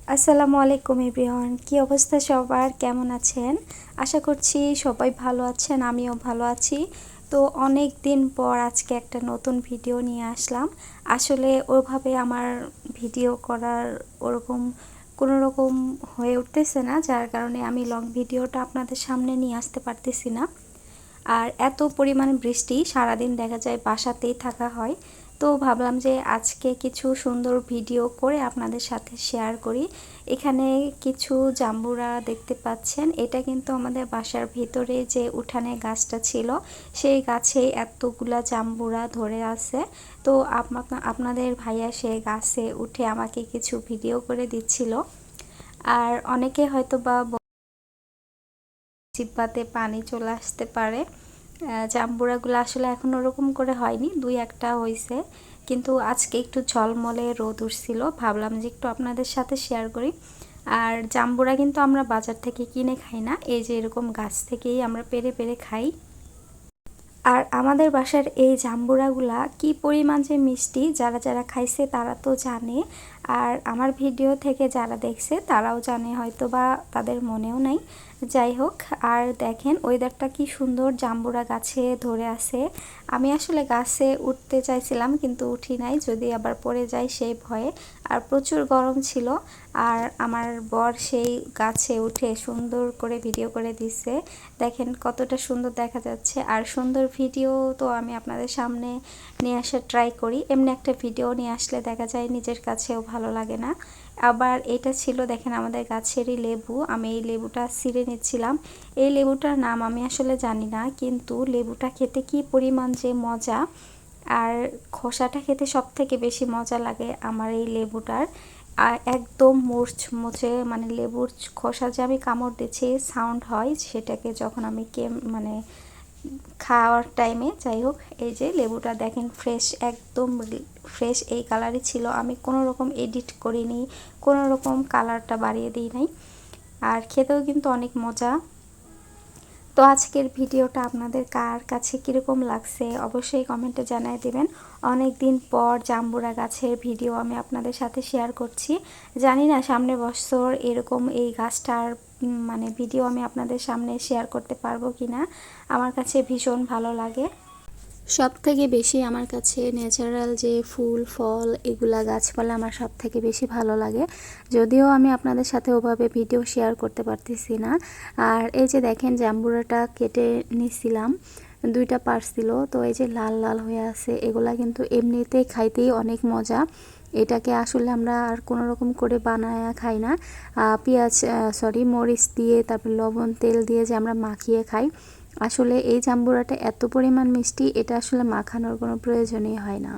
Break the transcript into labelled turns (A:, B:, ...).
A: আসসালামু আলাইকুম এভরিওয়ান, কি অবস্থা সবার, কেমন আছেন? আশা করছি সবাই ভালো আছেন, আমিও ভালো আছি। তো অনেক দিন পর আজকে একটা নতুন ভিডিও নিয়ে আসলাম। আসলে ওভাবে আমার ভিডিও করার ওরকম কোনো রকম হয়ে উঠতেছে না, যার কারণে আমি লং ভিডিওটা আপনাদের সামনে নিয়ে আসতে পারতেছি না। আর এত পরিমাণ বৃষ্টি, সারাদিন দেখা যায় বাসাতেই থাকা হয়। তো ভাবলাম যে আজকে কিছু সুন্দর ভিডিও করে আপনাদের সাথে শেয়ার করি। এখানে কিছু জাম্বুরা দেখতে পাচ্ছেন, এটা কিন্তু আমাদের বাসার ভিতরে যে উঠানে গাছটা ছিল সেই গাছেই এতগুলা জাম্বুরা ধরে আছে। তো আপনাদের ভাইয়া সেই গাছে উঠে আমাকে কিছু ভিডিও করে দিচ্ছিল। আর অনেকে হয়তো বা জিহ্বাতে পানি চলে আসতে পারে। জাম্বুরাগুলো আসলে এখন ওরকম করে হয়নি, দুই একটা হয়েছে, কিন্তু আজকে একটু ঝলমলে রোদ উঠছিল, ভাবলাম যে একটু আপনাদের সাথে শেয়ার করি। আর জাম্বুরা কিন্তু আমরা বাজার থেকে কিনে খাই না, এই যে এরকম গাছ থেকেই আমরা পেড়ে পেড়ে খাই। আর আমাদের বাসার এই জাম্বুরাগুলা কি পরিমাণ যে মিষ্টি, যারা যারা খাইছে তারা তো জানে, আর আমার ভিডিও থেকে যারা দেখছে তারাও জানে, হয়তো বা তাদের মনেও নাই। যাই হোক, আর দেখেন ওয়েদারটা কি সুন্দর, জাম্বুরা গাছে ধরে আছে। আমি আসলে গাছে উঠতে চাইছিলাম কিন্তু উঠি নাই, যদি আবার পড়ে যাই সেই ভয়ে। আর প্রচুর গরম ছিল, আর আমার বর সেই গাছে উঠে সুন্দর করে ভিডিও করে দিছে। দেখেন কতটা সুন্দর দেখা যাচ্ছে। আর সুন্দর ভিডিও তো আমি আপনাদের সামনে নিয়ে আসার ট্রাই করি, এমনি একটা ভিডিও নিয়ে আসলে দেখা যায় নিজের কাছেও ভালো লাগে না। আবার এটা ছিল দেখেন আমাদের গাছেরই লেবু, আমি এই লেবুটা ছিঁড়ে নিচ্ছিলাম। এই লেবুটার নাম আমি আসলে জানি না, কিন্তু লেবুটা খেতে কি পরিমাণ যে মজা, আর খোসাটা খেতে সব থেকে বেশি মজা লাগে আমার এই লেবুটার। আর একদম মুচমুচে, মানে লেবুর খোসা যে আমি কামড় দিচ্ছি সাউন্ড হয় সেটাকে যখন আমি মানে খাওয়ার টাইমে। যাই হোক, এই যে লেবুটা দেখেন ফ্রেশ, একদম ফ্রেশ এই কালারই ছিল, আমি কোনো রকম এডিট করিনি, কোনো রকম কালারটা বাড়িয়ে দিই নাই। আর খেতেও কিন্তু অনেক মজা। তো আজকের ভিডিওটা আপনাদের কার কাছে কীরকম লাগছে অবশ্যই কমেন্টে জানিয়ে দেবেন। অনেক দিন পর জাম্বুরা গাছের ভিডিও আমি আপনাদের সাথে শেয়ার করছি। জানি না সামনের বছর এরকম এই গাছটার মানে ভিডিও আমি আপনাদের সামনে শেয়ার করতে পারবো কি না। আমার কাছে ভীষণ ভালো লাগে। সব থেকে বেশি আমার কাছে ন্যাচারাল যে ফুল ফল এগুলা গাছপালা আমার সব থেকে বেশি ভালো লাগে, যদিও আমি আপনাদের সাথে ওভাবে ভিডিও শেয়ার করতে পারতেছি না। আর এই যে দেখেন জাম্বুরাটা কেটে নিছিলাম, দুইটা পারছিল, তো এই যে লাল লাল হয়ে আছে, এগুলা কিন্তু এমনিতেই খাইতেই অনেক মজা। এটাকে আসলে আমরা আর কোনো রকম করে বানায় খাই না, পেঁয়াজ মরিচ দিয়ে তারপর লবণ তেল দিয়ে যে আমরা মাখিয়ে খাই। আসলে এই জাম্বুরাটা এত পরিমাণ মিষ্টি, এটা আসলে মাখানোর কোনো প্রয়োজনই হয় না।